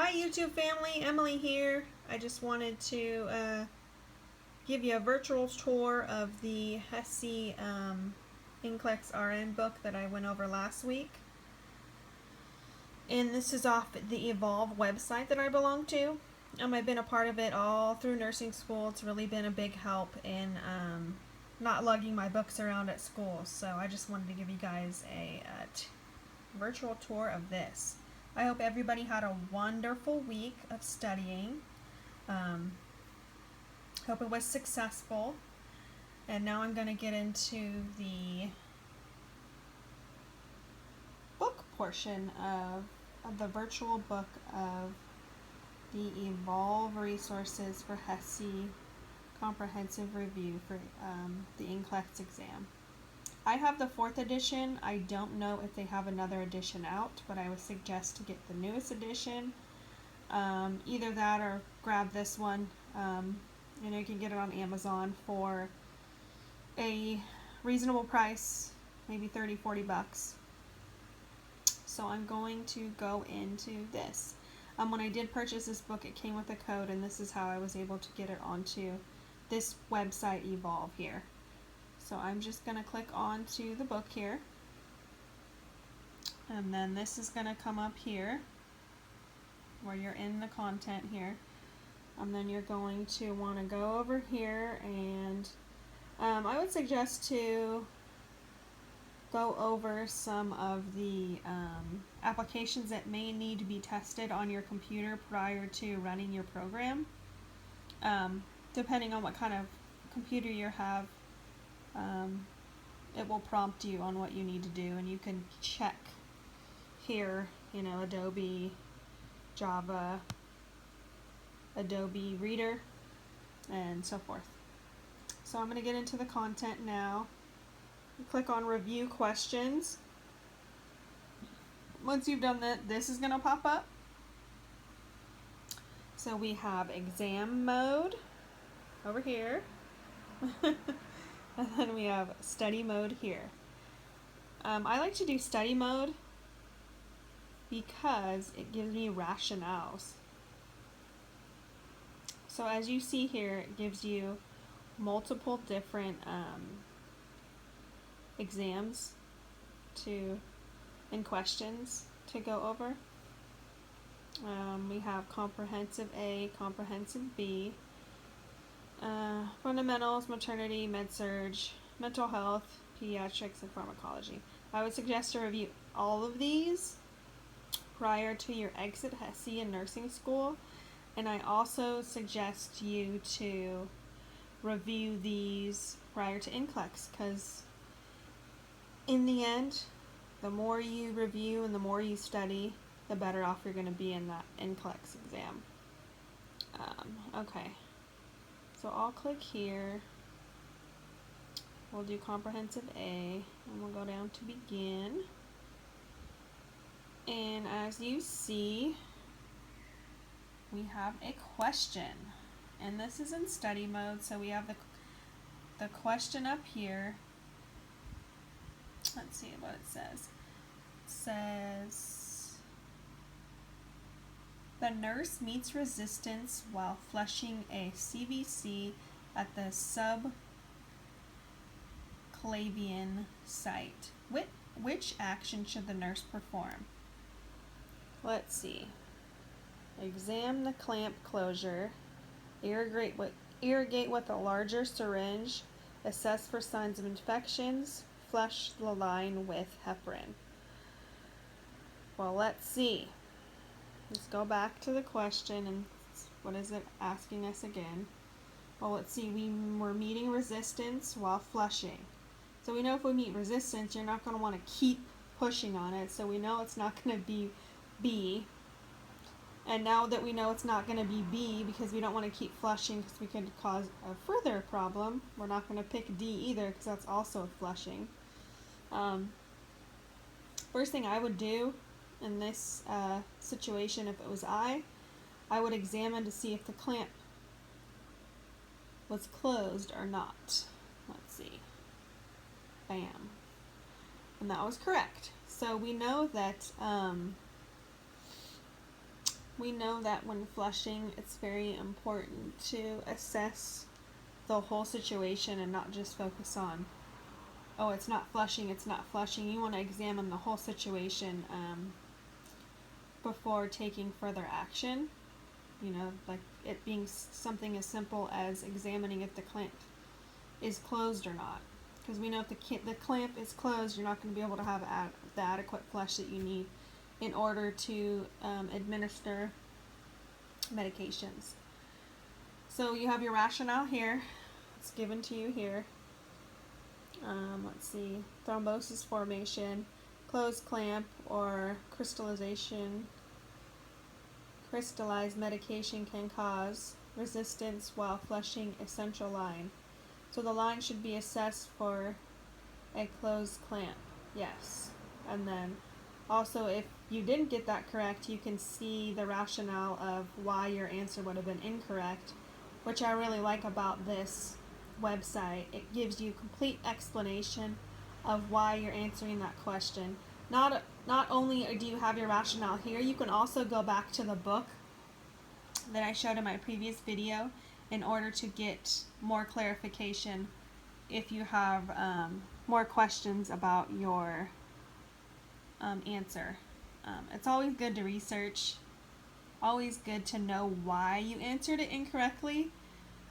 Hi YouTube family, Emily here. I just wanted to give you a virtual tour of the HESI NCLEX RN book that I went over last week. And this is off the Evolve website that I belong to. I've been a part of it all through nursing school. It's really been a big help in not lugging my books around at school. So I just wanted to give you guys a virtual tour of this. I hope everybody had a wonderful week of studying. Hope it was successful. And now I'm going to get into the book portion of the virtual book of the Evolve Resources for HESI Comprehensive Review for the NCLEX exam. I have the 4th edition. I don't know if they have another edition out, but I would suggest to get the newest edition. Either that or grab this one. You can get it on Amazon for a reasonable price, maybe 30-40 bucks. So I'm going to go into this. When I did purchase this book, it came with a code, and this is how I was able to get it onto this website, Evolve, here. So I'm just going to click on to the book here, and then this is going to come up here where you're in the content here, and then you're going to want to go over here, and I would suggest to go over some of the applications that may need to be tested on your computer prior to running your program. Depending on what kind of computer you have, it will prompt you on what you need to do, and you can check here, Adobe, Java, Adobe Reader, and so forth. So I'm going to get into the content now. Click on Review Questions. Once you've done that, this is going to pop up. So we have Exam Mode over here. And then we have Study Mode here. I like to do Study Mode because it gives me rationales. So as you see here, it gives you multiple different exams and questions to go over. We have Comprehensive A, Comprehensive B, Fundamentals, Maternity, Med-Surg, Mental Health, Pediatrics, and Pharmacology. I would suggest to review all of these prior to your exit HESI in nursing school, and I also suggest you to review these prior to NCLEX, because in the end, the more you review and the more you study, the better off you're going to be in that NCLEX exam. Okay. So I'll click here. We'll do Comprehensive A, and we'll go down to Begin. And as you see, we have a question. And this is in study mode, so we have the question up here. Let's see what it says. It says, the nurse meets resistance while flushing a CVC at the subclavian site. Which action should the nurse perform? Let's see. Examine the clamp closure. Irrigate with a larger syringe. Assess for signs of infections. Flush the line with heparin. Well, let's see. Let's go back to the question, and what is it asking us again? Well, let's see. We're meeting resistance while flushing. So we know if we meet resistance, you're not going to want to keep pushing on it. So we know it's not going to be B. And now that we know it's not going to be B, because we don't want to keep flushing because we could cause a further problem, we're not going to pick D either, because that's also flushing. First thing I would do in this situation, if it was I would examine to see if the clamp was closed or not. Let's see. Bam. And that was correct. So we know that we know that when flushing, it's very important to assess the whole situation and not just focus on, oh, it's not flushing, it's not flushing. You want to examine the whole situation before taking further action. You know, like it being something as simple as examining if the clamp is closed or not. Because we know if the clamp is closed, you're not going to be able to have the adequate flush that you need in order to administer medications. So you have your rationale here. It's given to you here. Let's see, thrombosis formation, closed clamp, or crystallized medication can cause resistance while flushing a central line. So the line should be assessed for a closed clamp. Yes. And then also, if you didn't get that correct, you can see the rationale of why your answer would have been incorrect, which I really like about this website. It gives you complete explanation of why you're answering that question. Not only do you have your rationale here, you can also go back to the book that I showed in my previous video in order to get more clarification if you have more questions about your answer. It's always good to research, always good to know why you answered it incorrectly.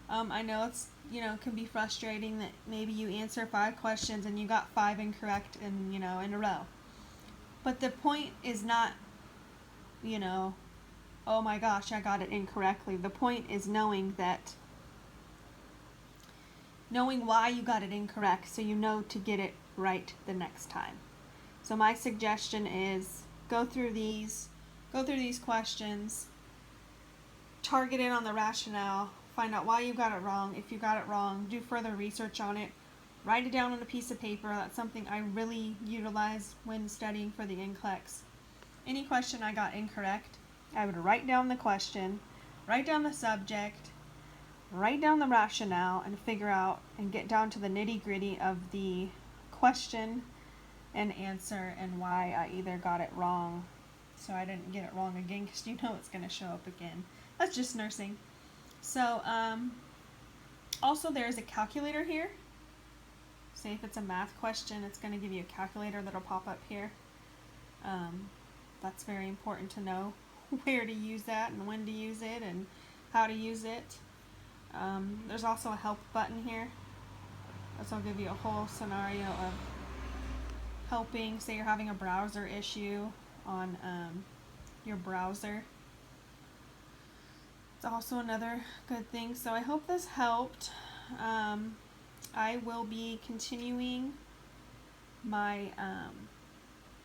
I know it's, can be frustrating that maybe you answer 5 questions and you got 5 incorrect in a row. But the point is not, oh my gosh, I got it incorrectly. The point is knowing why you got it incorrect so you know to get it right the next time. So my suggestion is go through these questions, target in on the rationale, find out why you got it wrong. If you got it wrong, do further research on it. Write it down on a piece of paper. That's something I really utilize when studying for the NCLEX. Any question I got incorrect, I would write down the question, write down the subject, write down the rationale, and figure out and get down to the nitty-gritty of the question and answer and why I either got it wrong so I didn't get it wrong again, because it's going to show up again. That's just nursing. So also there's a calculator here. Say if it's a math question, it's going to give you a calculator that'll pop up here. That's very important to know where to use that and when to use it and how to use it. There's also a help button here. This will give you a whole scenario of helping. Say you're having a browser issue on your browser. It's also another good thing. So I hope this helped. I will be continuing my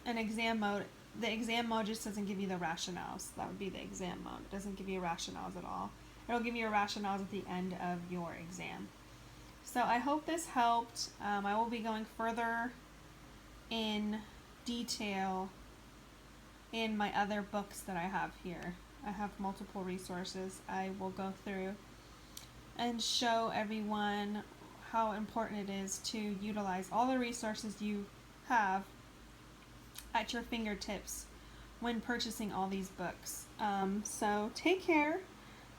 an exam mode. The exam mode just doesn't give you the rationales. That would be the exam mode. It doesn't give you rationales at all. It'll give you rationales at the end of your exam. So I hope this helped. I will be going further in detail in my other books that I have here. I have multiple resources I will go through and show everyone how important it is to utilize all the resources you have at your fingertips when purchasing all these books. So take care.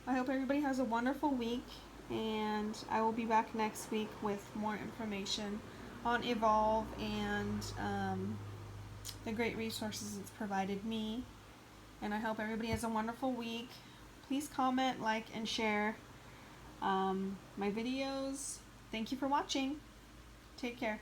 I hope everybody has a wonderful week, and I will be back next week with more information on Evolve and the great resources it's provided me. And I hope everybody has a wonderful week. Please comment, like, and share my videos. Thank you for watching. Take care.